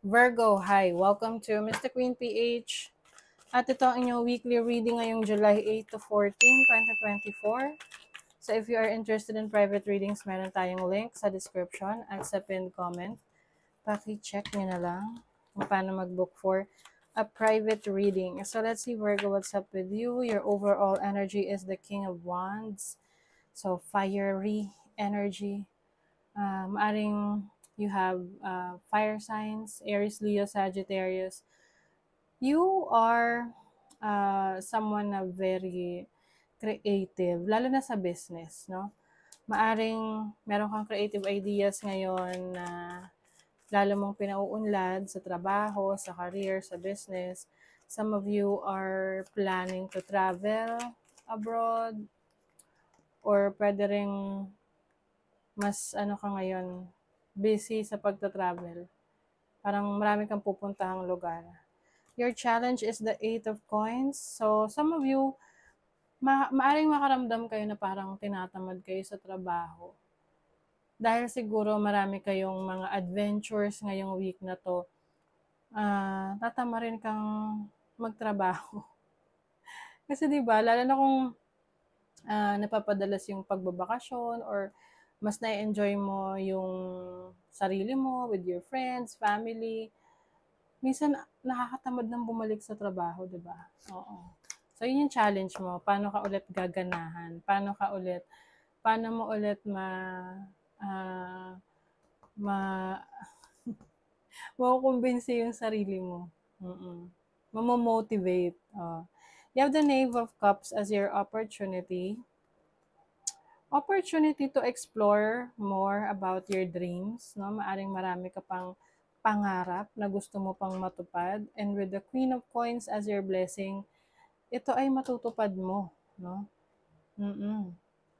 Virgo, hi! Welcome to Mr. Queen PH. At ito ang inyong weekly reading ngayong July 8 to 14, 2024. So if you are interested in private readings, meron tayong link sa description at sa pinned comment. Paki-check nyo na lang kung paano mag-book for a private reading. So let's see, Virgo, what's up with you? Your overall energy is the King of Wands. So fiery energy. Maaring you have fire signs, Aries, Leo, Sagittarius. You are someone na very creative, lalo na sa business, no? Maaring meron kang creative ideas ngayon na lalo mong pinauunlad sa trabaho, sa career, sa business. Some of you are planning to travel abroad or pwede ring mas ka ngayon, busy sa pagta-travel. Parang marami kang pupuntahang lugar. Your challenge is the 8 of Coins. So, some of you, maaring makaramdam kayo na parang tinatamad kayo sa trabaho. Dahil siguro marami kayong mga adventures ngayong week na to, tatama rin kang magtrabaho. Kasi diba, lalo na kung napapadalas yung pagbabakasyon or mas na-enjoy mo yung sarili mo with your friends, family. Minsan nakakatamad ng bumalik sa trabaho, 'di ba? Oo. So yun yung challenge mo, paano ka ulit gaganahan? Paano mo ulit uh, ma makukumbinsi yung sarili mo. Mamo-motivate. You have the Knave of Cups as your opportunity to explore more about your dreams, no? Maaring marami ka pang pangarap na gusto mo pang matupad, and with the Queen of Coins as your blessing, ito ay matutupad mo, no?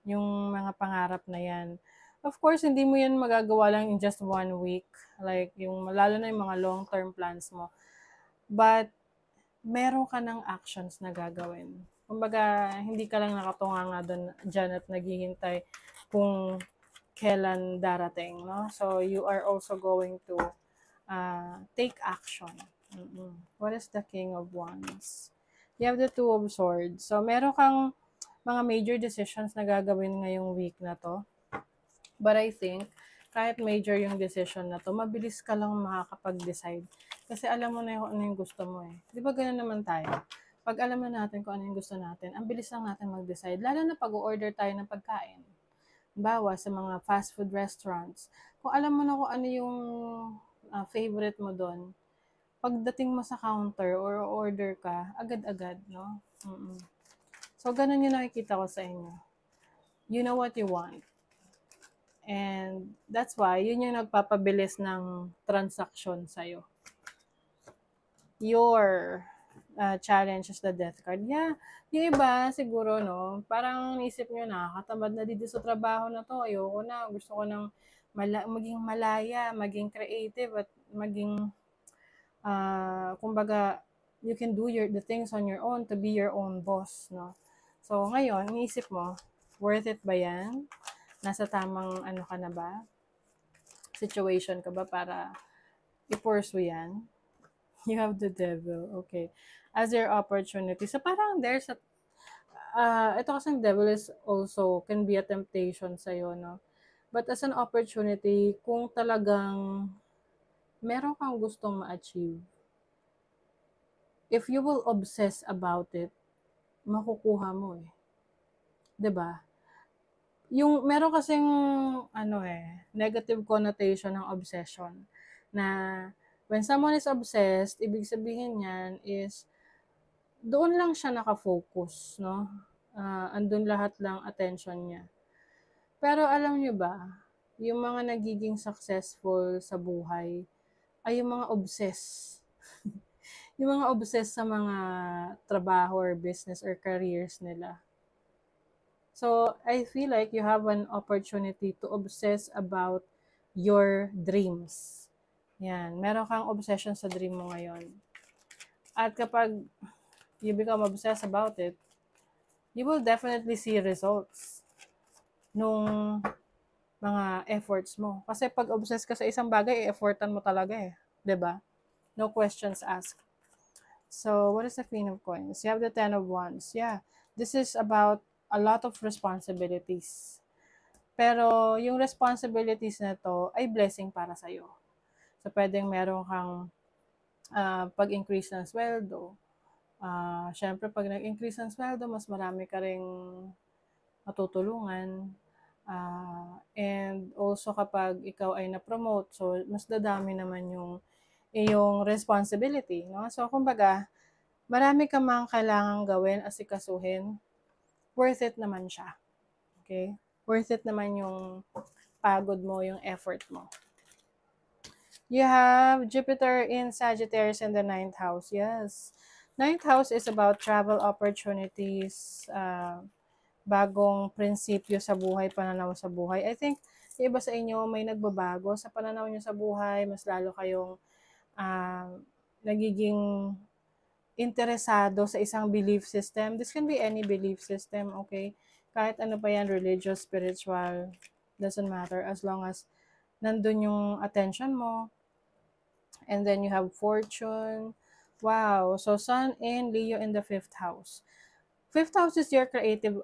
Yung mga pangarap na yan. Of course, hindi mo yan magagawa lang in just 1 week, like yung lalo na yung mga long-term plans mo. But meron ka ng actions na gagawin. Kumbaga, hindi ka lang nakatunganga dyan at naghihintay kung kailan darating, no? So, you are also going to take action. What is the King of Wands? You have the Two of Swords. So, meron kang mga major decisions na gagawin ngayong week na to. But I think, kahit major yung decision na to, mabilis ka lang makakapag-decide. Kasi alam mo na ano yung gusto mo eh. Di ba ganun naman tayo? Pag alam na natin kung ano yung gusto natin, ang bilis lang natin mag-decide. Lalo na pag-order tayo ng pagkain. Bawa sa mga fast food restaurants. Kung alam mo na kung ano yung favorite mo doon, pagdating mo sa counter or order ka, agad-agad, no? So, ganun yung nakikita ko sa inyo. You know what you want. And that's why, yun yung nagpapabilis ng transaction sa'yo. Your challenge is the Death card. Yeah, yung iba siguro, no, parang naisip nyo na, katamad na dito sa trabaho na to, ayoko na, gusto ko nang maging malaya, maging creative, at maging, kumbaga, you can do the things on your own to be your own boss, no? So, ngayon, naisip mo, worth it ba yan? Nasa tamang ka na ba? Situation ka ba para i-pursue yan? You have the Devil. Okay. As your opportunity. So parang there's a ito kasing devil is also can be a temptation sa'yo, no? But as an opportunity, kung talagang meron kang gustong ma-achieve, if you will obsess about it, makukuha mo eh. 'Di ba? Yung meron kasing negative connotation ng obsession na when someone is obsessed, ibig sabihin niyan is doon lang siya nakafocus, no? Andun lahat lang attention niya. Pero alam niyo ba, yung mga nagiging successful sa buhay ay yung mga obsessed. Yung mga obsessed sa mga trabaho or business or careers nila. So, I feel like you have an opportunity to obsess about your dreams. Yan. Meron kang obsession sa dream mo ngayon. At kapag you become obsessed about it, you will definitely see results nung mga efforts mo. Kasi pag obsessed ka sa isang bagay, effortan mo talaga eh. 'Di ba? No questions asked. So, what is the Queen of Coins? You have the Ten of Wands. Yeah, this is about a lot of responsibilities. Pero, yung responsibilities na to ay blessing para sa'yo. So, pwedeng meron kang pag-increase ng sweldo. Syempre, pag nag-increase ng sweldo, mas marami ka ring matutulungan. And also kapag ikaw ay na-promote, so mas dadami naman yung iyong responsibility, no? So kumbaga, marami ka mang kailangang gawin, asikasuhin, worth it naman siya. Okay? Worth it naman yung pagod mo, yung effort mo. You have Jupiter in Sagittarius in the 9th house. Yes. 9th house is about travel opportunities, bagong prinsipyo sa buhay, pananaw sa buhay. I think, yung iba sa inyo may nagbabago sa pananaw nyo sa buhay, mas lalo kayong nagiging interesado sa isang belief system. This can be any belief system, okay? Kahit ano pa yan, religious, spiritual, doesn't matter as long as nandun yung attention mo. And then you have fortune. Wow. So, Sun in Leo in the 5th house. 5th house is your creative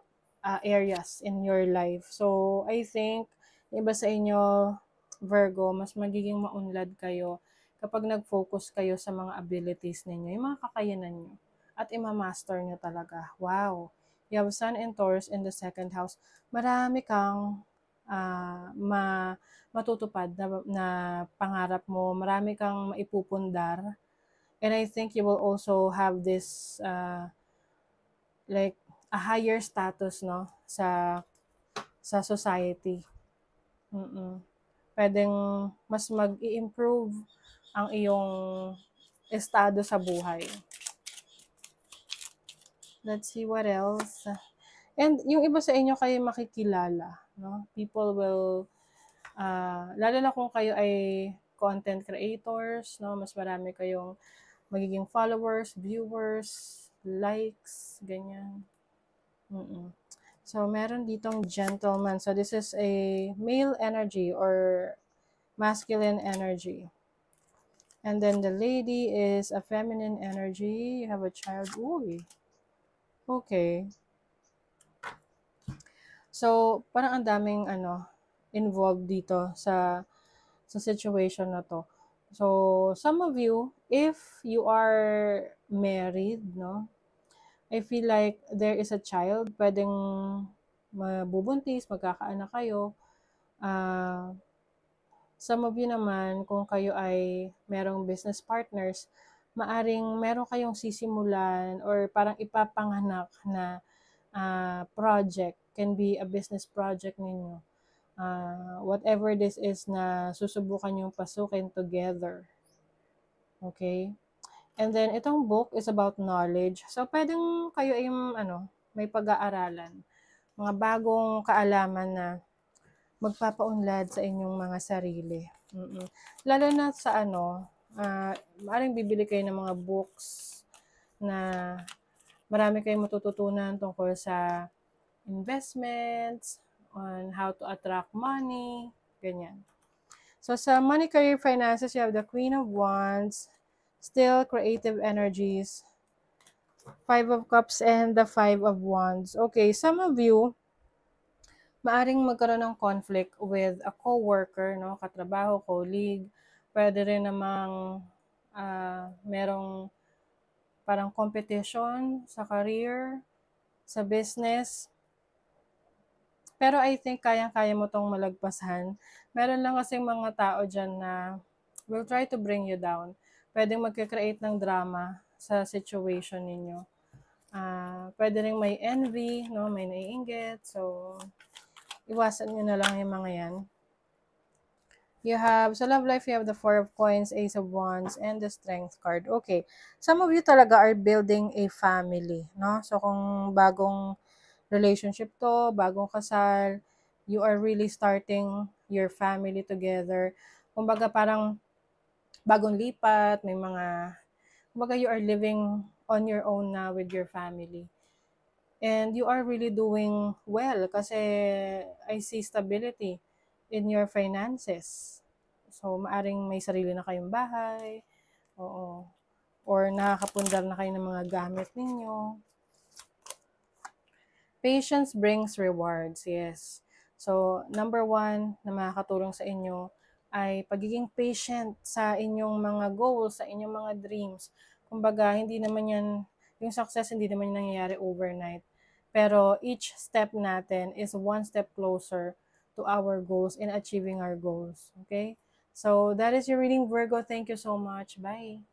areas in your life. So, I think, iba sa inyo, Virgo, mas magiging maunlad kayo kapag nag-focus kayo sa mga abilities ninyo, yung mga kakayanan nyo, at imamaster nyo talaga. Wow! You have Sun and Taurus in the 2nd house. Marami kang matutupad na pangarap mo. Marami kang maipupundar. And I think you will also have this like a higher status, no, sa society. Pwedeng mas mag-i-improve ang iyong estado sa buhay. Let's see what else. And yung iba sa inyo kayo makikilala, no? People will lalo na kung kayo ay content creators, no, mas marami kayong magiging followers, viewers, likes, ganyan. So, meron ditong gentleman. So, this is a male energy or masculine energy. And then the lady is a feminine energy. You have a child. Uy. Okay. So, parang ang daming involved dito sa situation na to. So, some of you, if you are married, no, I feel like there is a child, pwedeng mabubuntis, magkakaanak kayo. Some of you naman, kung kayo ay merong business partners, maaring meron kayong sisimulan or parang ipapanganak na project. Can be a business project ninyo. Whatever this is na susubukan yung pasukin together. Okay? And then, itong book is about knowledge. So, pwedeng kayo ay may pag-aaralan. Mga bagong kaalaman na magpapaunlad sa inyong mga sarili. Lalo na sa maaaring bibili kayo ng mga books na marami kayong matututunan tungkol sa investments, on how to attract money, ganyan. So, sa money, career, finances, you have the Queen of Wands, still creative energies, 5 of Cups, and the 5 of Wands. Okay, some of you, maaring magkaroon ng conflict with a co-worker, no? Katrabaho, colleague. Pwede rin namang merong parang competition sa career, sa business. Pero I think kayang-kaya mo tong malagpasan. Meron lang kasing mga tao dyan na will try to bring you down. Pwedeng magka-create ng drama sa situation ninyo. Pwede rin may envy, no? May naiinggit. So, iwasan nyo na lang yung mga yan. You have, sa love life, you have the 4 of Coins, Ace of Wands, and the Strength card. Okay. Some of you talaga are building a family, no? So, kung bagong relationship to, bagong kasal, you are really starting your family together. Kumbaga parang bagong lipat, may mga, kumbaga you are living on your own na with your family. And you are really doing well kasi I see stability in your finances. So, maaring may sarili na kayong bahay, Oo. Or nakakapundar na kayo ng mga gamit ninyo. Patience brings rewards, yes. So, number one na makakatulong sa inyo ay pagiging patient sa inyong mga goals, sa inyong mga dreams. Kumbaga, hindi naman yan, yung success hindi naman yan nangyayari overnight. Pero each step natin is one step closer to our goals and achieving our goals. Okay? So, that is your reading, Virgo. Thank you so much. Bye.